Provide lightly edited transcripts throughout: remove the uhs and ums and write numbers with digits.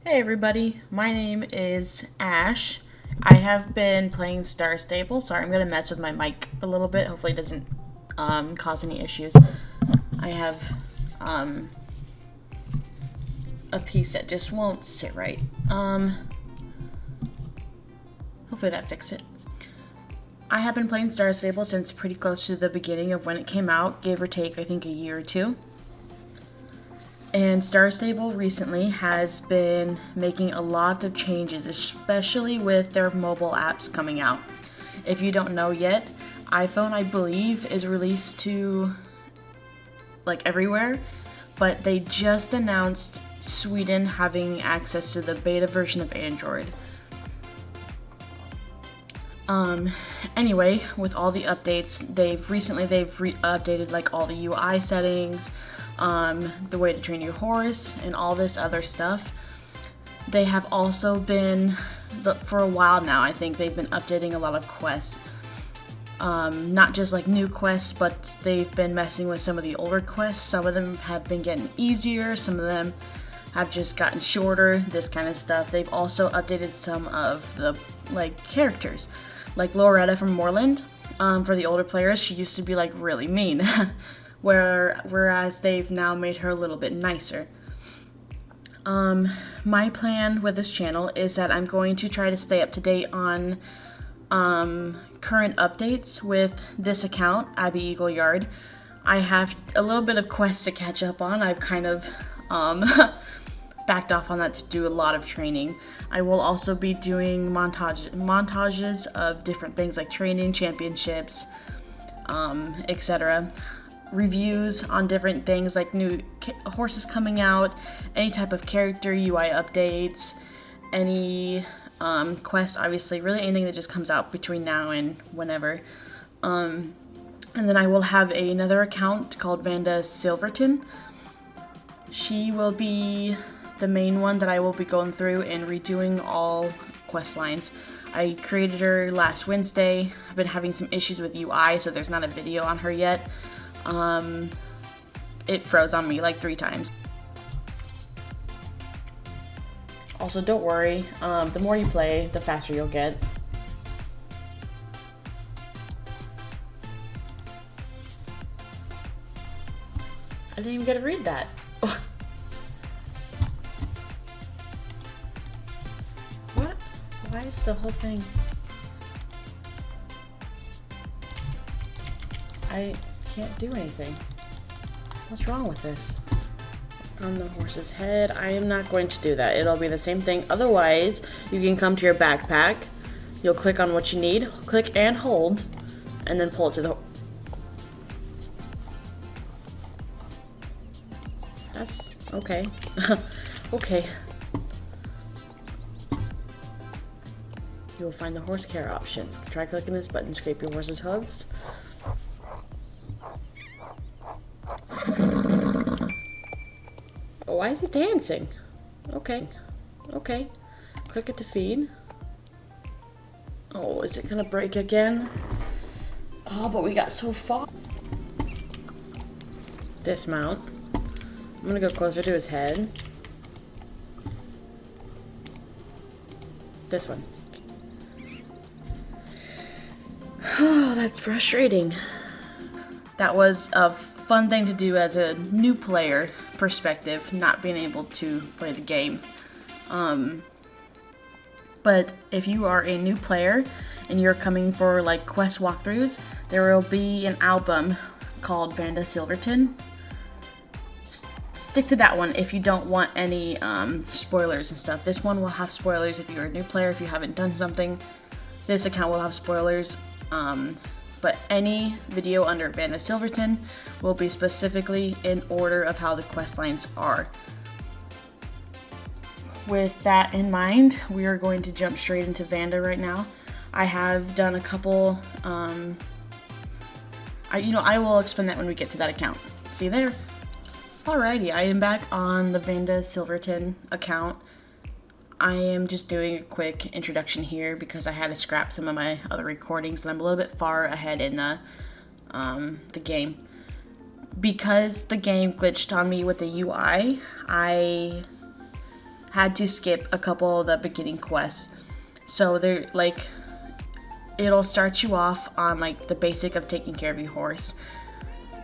Hey everybody, my name is Ash. I have been playing Star Stable. Sorry, I'm gonna mess with my mic a little bit. Hopefully it doesn't cause any issues. I have a piece that just won't sit right. Hopefully that fixed it. I have been playing Star Stable since pretty close to the beginning of when it came out, give or take I think a year or two. And Star Stable recently has been making a lot of changes, especially with their mobile apps coming out. If you don't know yet, iPhone, I believe, is released to like everywhere, but they just announced Sweden having access to the beta version of Android. Anyway, with all the updates, they've updated like all the UI settings, the way to train your horse, and all this other stuff. They have also been, for a while now, I think they've been updating a lot of quests. Not just like new quests, but they've been messing with some of the older quests. Some of them have been getting easier, some of them have just gotten shorter, this kind of stuff. They've also updated some of the like characters. Like Loretta from Moreland, for the older players, she used to be like really mean. Whereas they've now made her a little bit nicer. My plan with this channel is that I'm going to try to stay up to date on current updates with this account, Abbie Eagleyard. I have a little bit of quests to catch up on. I've kind of backed off on that to do a lot of training. I will also be doing montages of different things like training, championships, etc. Reviews on different things like new horses coming out, any type of character UI updates, any quests, obviously, really anything that just comes out between now and whenever. And then I will have another account called Vanda Silverton. She will be the main one that I will be going through and redoing all quest lines. I created her last Wednesday. I've been having some issues with UI, so there's not a video on her yet. It froze on me like 3 times. Also, don't worry, the more you play, the faster you'll get. I didn't even get to read that. What? Why is the whole thing? I can't do anything. What's wrong with this? On the horse's head, I am not going to do that. It'll be the same thing. Otherwise, you can come to your backpack. You'll click on what you need, click and hold, and then pull it to the. That's okay. Okay. You'll find the horse care options. Try clicking this button, scrape your horse's hooves. Why is it dancing? Okay. Okay. Click it to feed. Oh, is it gonna break again? Oh, but we got so far. Dismount. I'm gonna go closer to his head. This one. Oh, that's frustrating. That was a fun thing to do as a new player perspective, not being able to play the game. But if you are a new player and you're coming for like quest walkthroughs, there will be an album called Vanda Silverton. Stick to that one if you don't want any spoilers and stuff. This one will have spoilers if you're a new player, if you haven't done something. This account will have spoilers. But any video under Vanda Silverton will be specifically in order of how the quest lines are. With that in mind, we are going to jump straight into Vanda right now. I have done a couple, I will explain that when we get to that account. See you there. Alrighty, I am back on the Vanda Silverton account. I am just doing a quick introduction here because I had to scrap some of my other recordings and I'm a little bit far ahead in the game. Because the game glitched on me with the UI, I had to skip a couple of the beginning quests. So they're like, it'll start you off on like the basic of taking care of your horse,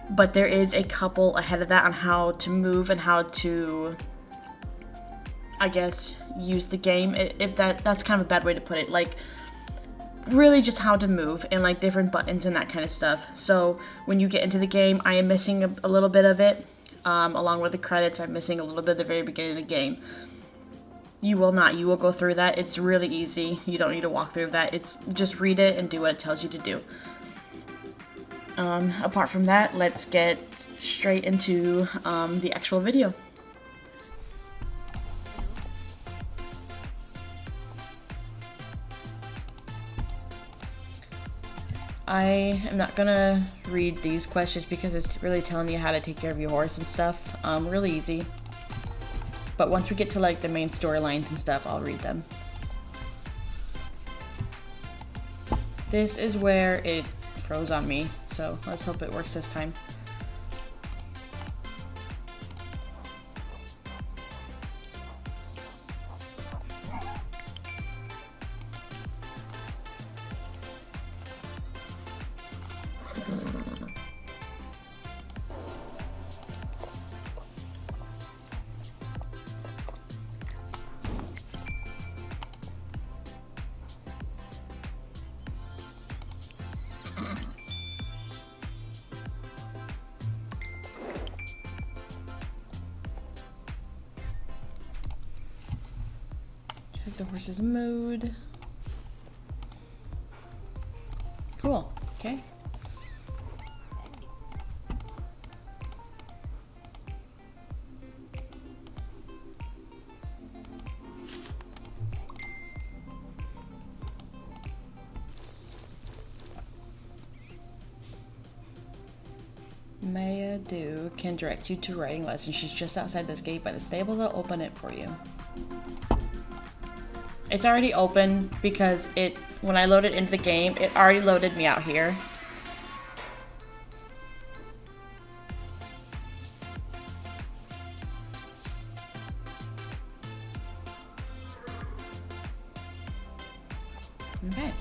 but there is a couple ahead of that on how to move and how to, I guess, use the game, if that's kind of a bad way to put it, like really just how to move and like different buttons and that kind of stuff. So when you get into the game, I am missing a little bit of it, along with the credits. I'm missing a little bit at the very beginning of the game. You will not. You will go through that. It's really easy. You don't need to walk through that. It's just read it and do what it tells you to do. Apart from that, let's get straight into the actual video. I am not gonna read these questions because it's really telling you how to take care of your horse and stuff. Really easy. But once we get to like the main storylines and stuff, I'll read them. This is where it froze on me, so let's hope it works this time. Check the horse's mood. Cool. Okay. Maya Do can direct you to riding lessons. She's just outside this gate by the stables. I'll open it for you. It's already open because when I loaded into the game, it already loaded me out here. Okay.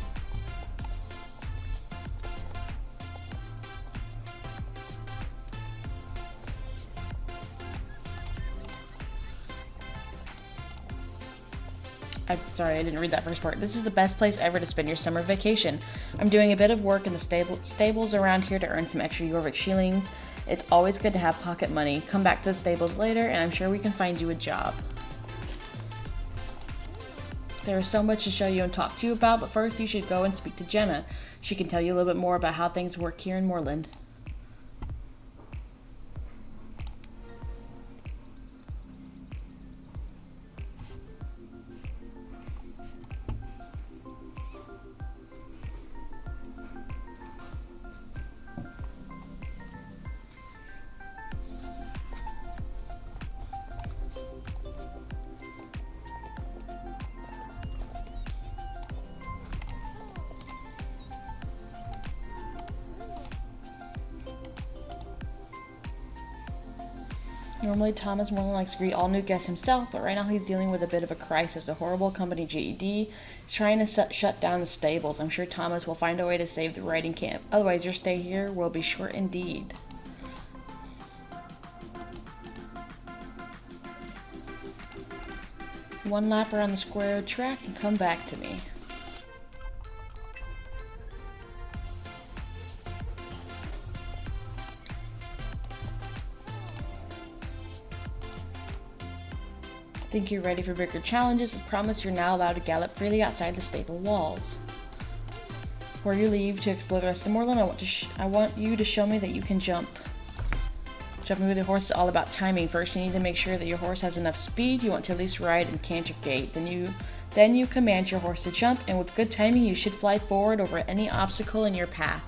I'm sorry, I didn't read that first part. This is the best place ever to spend your summer vacation. I'm doing a bit of work in the stables around here to earn some extra Jorvik shillings. It's always good to have pocket money. Come back to the stables later and I'm sure we can find you a job. There is so much to show you and talk to you about, but first you should go and speak to Jenna. She can tell you a little bit more about how things work here in Moorland. Normally, Thomas Moreland likes to greet all new guests himself, but right now he's dealing with a bit of a crisis. A horrible company GED is trying to shut down the stables. I'm sure Thomas will find a way to save the riding camp. Otherwise, your stay here will be short indeed. One lap around the square track and come back to me. Think you're ready for bigger challenges? I promise you're now allowed to gallop freely outside the stable walls. Before you leave to explore the rest of Moorland, I want you to show me that you can jump. Jumping with your horse is all about timing. First, you need to make sure that your horse has enough speed. You want to at least ride and canter gait. Then you command your horse to jump, and with good timing, you should fly forward over any obstacle in your path.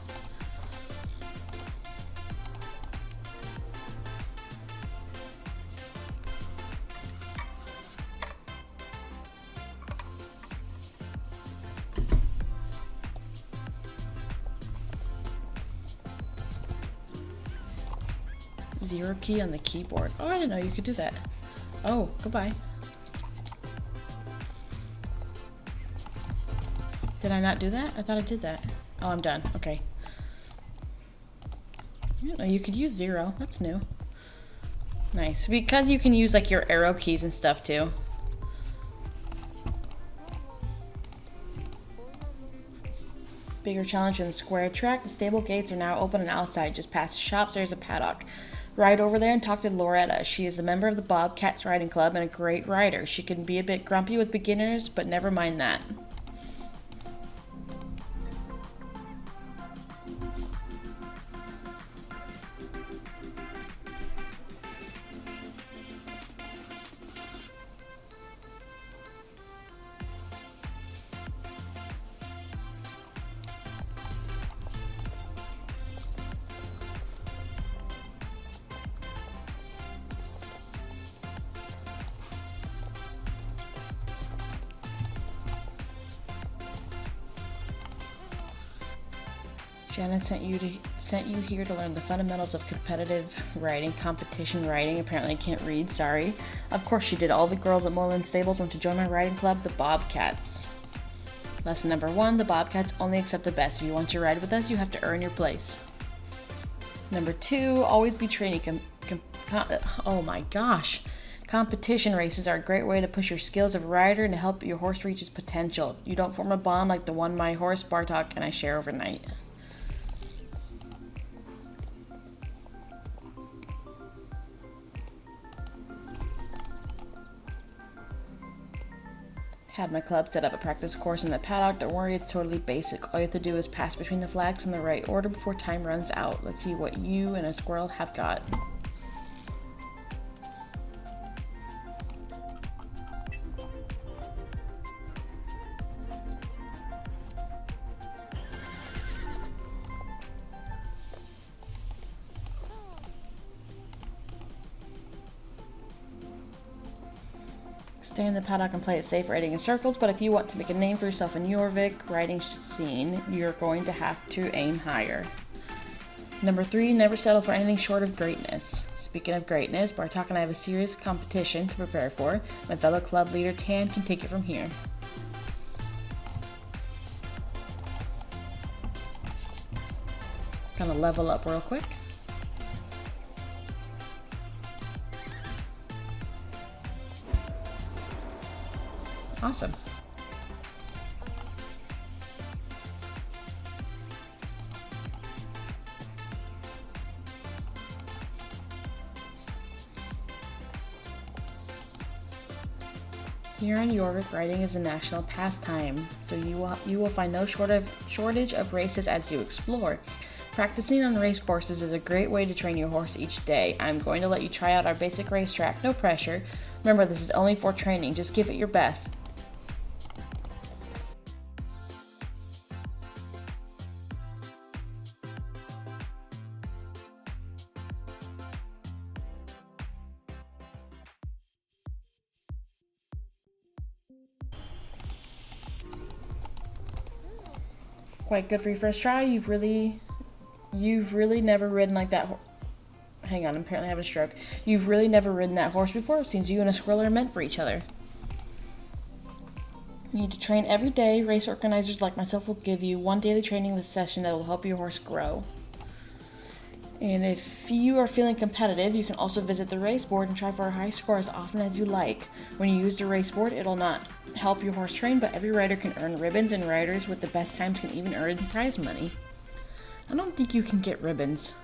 Zero key on the keyboard. Oh, I didn't know you could do that. Oh, goodbye. Did I not do that? I thought I did that. Oh, I'm done. Okay. I didn't know you could use 0. That's new. Nice. Because you can use like your arrow keys and stuff too. Bigger challenge in the square track. The stable gates are now open and outside. Just past the shops, there's a paddock. Ride over there and talk to Loretta. She is a member of the Bobcats Riding Club and a great rider. She can be a bit grumpy with beginners, but never mind that. Janet sent you here to learn the fundamentals of competitive riding, competition riding. Apparently I can't read, sorry. Of course she did. All the girls at Moreland Stables went to join my riding club, the Bobcats. Lesson number 1, the Bobcats only accept the best. If you want to ride with us, you have to earn your place. Number 2, always be training. Oh my gosh. Competition races are a great way to push your skills of a rider and to help your horse reach its potential. You don't form a bond like the one my horse, Bartok, and I share overnight. Had my club set up a practice course in the paddock. Don't worry, it's totally basic. All you have to do is pass between the flags in the right order before time runs out. Let's see what you and a squirrel have got. Stay in the paddock and play it safe riding in circles, but if you want to make a name for yourself in Jorvik riding scene, you're going to have to aim higher. Number 3, never settle for anything short of greatness. Speaking of greatness, Bartok and I have a serious competition to prepare for. My fellow club leader Tan can take it from here. Gonna level up real quick. Awesome. Here in Jorvik, riding is a national pastime, so you will find no shortage of races as you explore. Practicing on race courses is a great way to train your horse each day. I'm going to let you try out our basic racetrack, no pressure. Remember, this is only for training, just give it your best. Quite good for your first try. You've really never ridden like that. Hang on, I'm apparently having a stroke. You've really never ridden that horse before. It seems you and a squirrel are meant for each other. You need to train every day. Race organizers like myself will give you one daily training session that will help your horse grow. And if you are feeling competitive, you can also visit the race board and try for a high score as often as you like. When you use the race board, it'll not help your horse train, but every rider can earn ribbons, and riders with the best times can even earn prize money. I don't think you can get ribbons.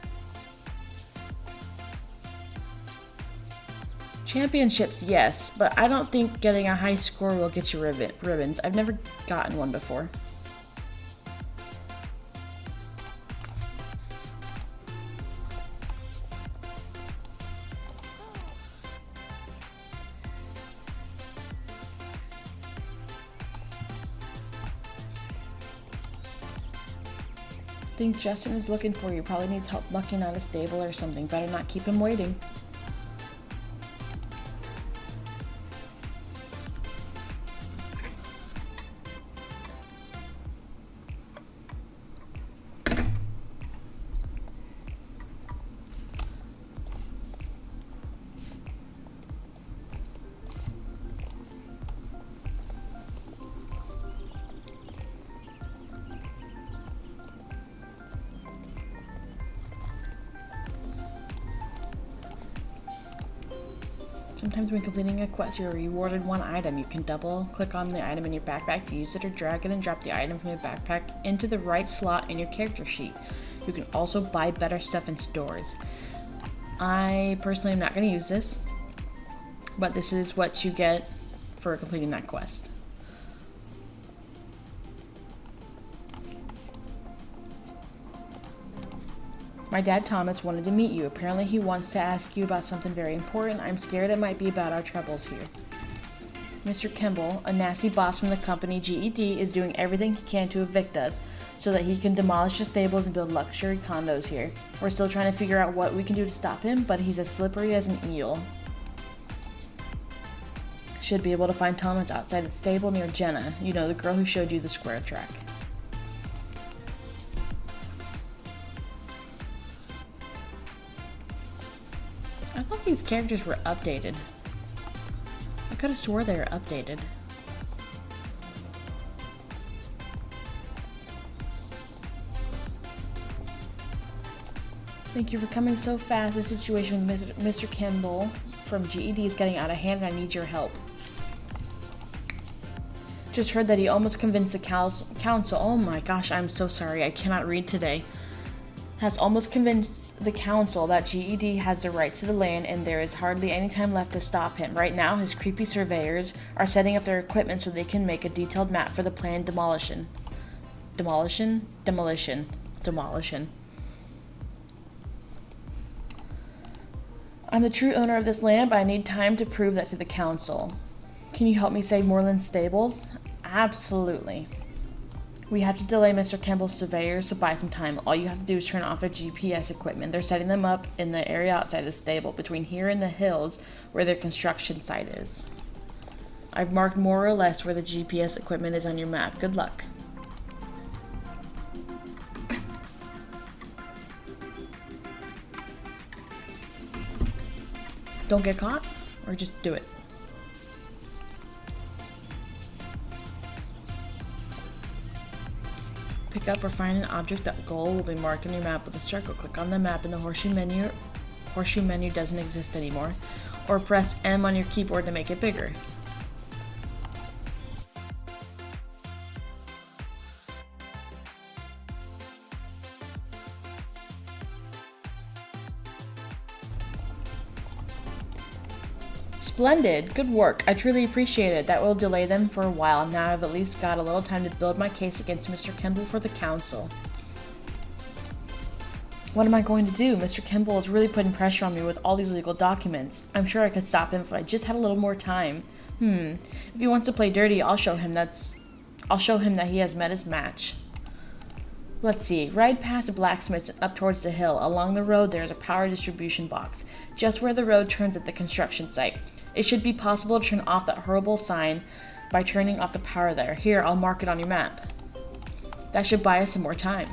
Championships, yes, but I don't think getting a high score will get you ribbons. I've never gotten one before. I think Justin is looking for you. Probably needs help mucking out a stable or something. Better not keep him waiting. Sometimes when completing a quest, you're rewarded one item. You can double click on the item in your backpack to use it, or drag it and drop the item from your backpack into the right slot in your character sheet. You can also buy better stuff in stores. I personally am not going to use this, but this is what you get for completing that quest. My dad Thomas wanted to meet you. Apparently he wants to ask you about something very important. I'm scared it might be about our troubles here. Mr. Kimball, a nasty boss from the company GED, is doing everything he can to evict us so that he can demolish the stables and build luxury condos here. We're still trying to figure out what we can do to stop him, but he's as slippery as an eel. Should be able to find Thomas outside the stable near Jenna. You know, the girl who showed you the square track. I thought these characters were updated. I could have swore they were updated. Thank you for coming so fast. The situation with Mr. Kimball from GED is getting out of hand and I need your help. Just heard that he almost convinced the council. Oh my gosh, I'm so sorry. I cannot read today. Has almost convinced the council that GED has the rights to the land and there is hardly any time left to stop him. Right now, his creepy surveyors are setting up their equipment so they can make a detailed map for the planned demolition. Demolition? Demolition. Demolition. I'm the true owner of this land, but I need time to prove that to the council. Can you help me save Moreland Stables? Absolutely. We have to delay Mr. Kimball's surveyors, so buy some time. All you have to do is turn off their GPS equipment. They're setting them up in the area outside the stable, between here and the hills where their construction site is. I've marked more or less where the GPS equipment is on your map. Good luck. Don't get caught, or just do it. Pick up or find an object. That goal will be marked on your map with a circle. Click on the map in the horseshoe menu. Horseshoe menu doesn't exist anymore. Or press M on your keyboard to make it bigger. Splendid! Good work. I truly appreciate it. That will delay them for a while. Now I've at least got a little time to build my case against Mr. Kimball for the council. What am I going to do? Mr. Kimball is really putting pressure on me with all these legal documents. I'm sure I could stop him if I just had a little more time. If he wants to play dirty, I'll show him that he has met his match. Let's see. Ride past the blacksmiths and up towards the hill. Along the road there is a power distribution box, just where the road turns at the construction site. It should be possible to turn off that horrible sign by turning off the power there. Here, I'll mark it on your map. That should buy us some more time.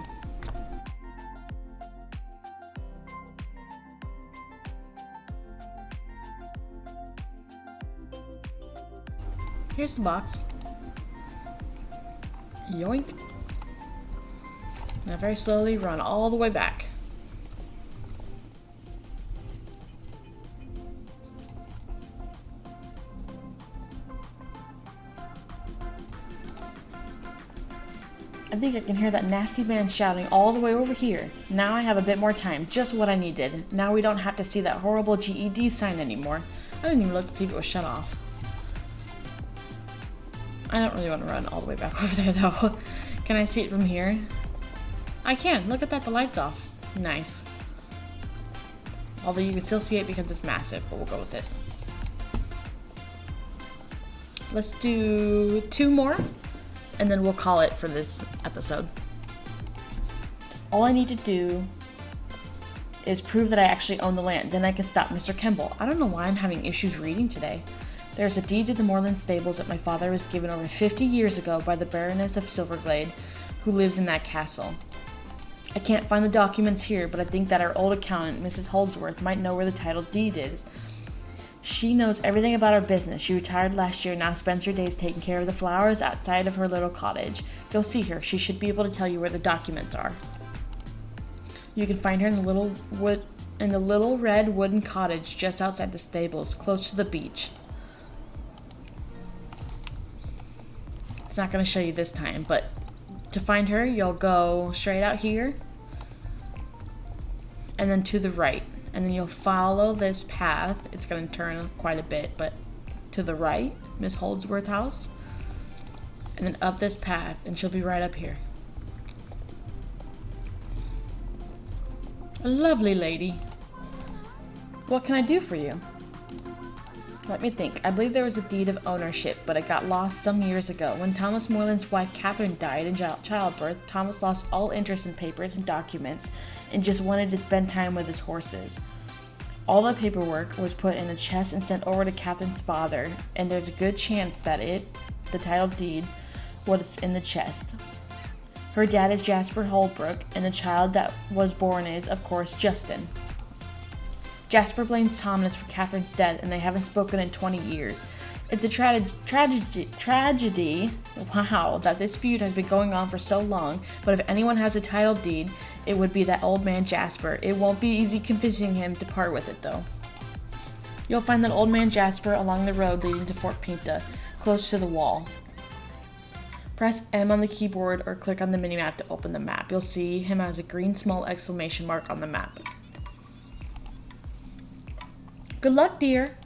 Here's the box. Yoink. Now very slowly run all the way back. I think I can hear that nasty man shouting all the way over here. Now I have a bit more time, just what I needed. Now we don't have to see that horrible GED sign anymore. I didn't even look to see if it was shut off. I don't really want to run all the way back over there though. Can I see it from here? I can. Look at that, the light's off. Nice. Although you can still see it because it's massive, but we'll go with it. Let's do 2 more, and then we'll call it for this episode. All I need to do is prove that I actually own the land. Then I can stop Mr. Kimball. I don't know why I'm having issues reading today. There's a deed to the Moreland Stables that my father was given over 50 years ago by the Baroness of Silverglade, who lives in that castle. I can't find the documents here, but I think that our old accountant, Mrs. Holdsworth, might know where the title deed is. She knows everything about our business. She retired last year and now spends her days taking care of the flowers outside of her little cottage. Go see her. She should be able to tell you where the documents are. You can find her in the little in the little red wooden cottage just outside the stables, close to the beach. It's not going to show you this time, but to find her, you'll go straight out here and then to the right, and then you'll follow this path. It's going to turn quite a bit, but to the right, Miss Holdsworth house, and then up this path, and she'll be right up here. A lovely lady. What can I do for you? Let me think. I believe there was a deed of ownership, but it got lost some years ago. When Thomas Moreland's wife Catherine died in childbirth, Thomas lost all interest in papers and documents and just wanted to spend time with his horses. All the paperwork was put in a chest and sent over to Catherine's father, and there's a good chance that the title deed, was in the chest. Her dad is Jasper Holbrook, and the child that was born is, of course, Justin. Jasper blames Thomas for Catherine's death, and they haven't spoken in 20 years. It's a tragedy, wow, that this feud has been going on for so long, but if anyone has a title deed, it would be that old man Jasper. It won't be easy convincing him to part with it, though. You'll find that old man Jasper along the road leading to Fort Pinta, close to the wall. Press M on the keyboard or click on the minimap to open the map. You'll see him as a green small exclamation mark on the map. Good luck, dear.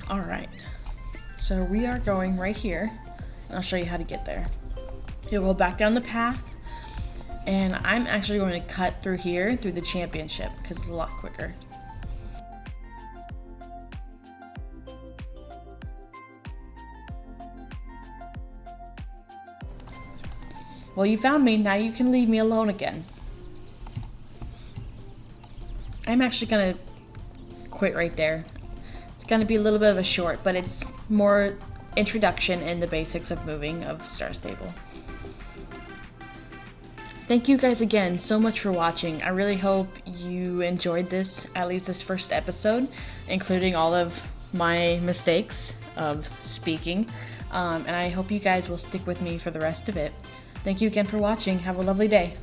Alright, so we are going right here, and I'll show you how to get there. You'll go back down the path, and I'm actually going to cut through here, through the championship, because it's a lot quicker. Well, you found me, now you can leave me alone again. I'm actually going to quit right there. It's going to be a little bit of a short, but it's more introduction in the basics of moving of Star Stable. Thank you guys again so much for watching. I really hope you enjoyed this, at least this first episode, including all of my mistakes of speaking. And I hope you guys will stick with me for the rest of it. Thank you again for watching. Have a lovely day.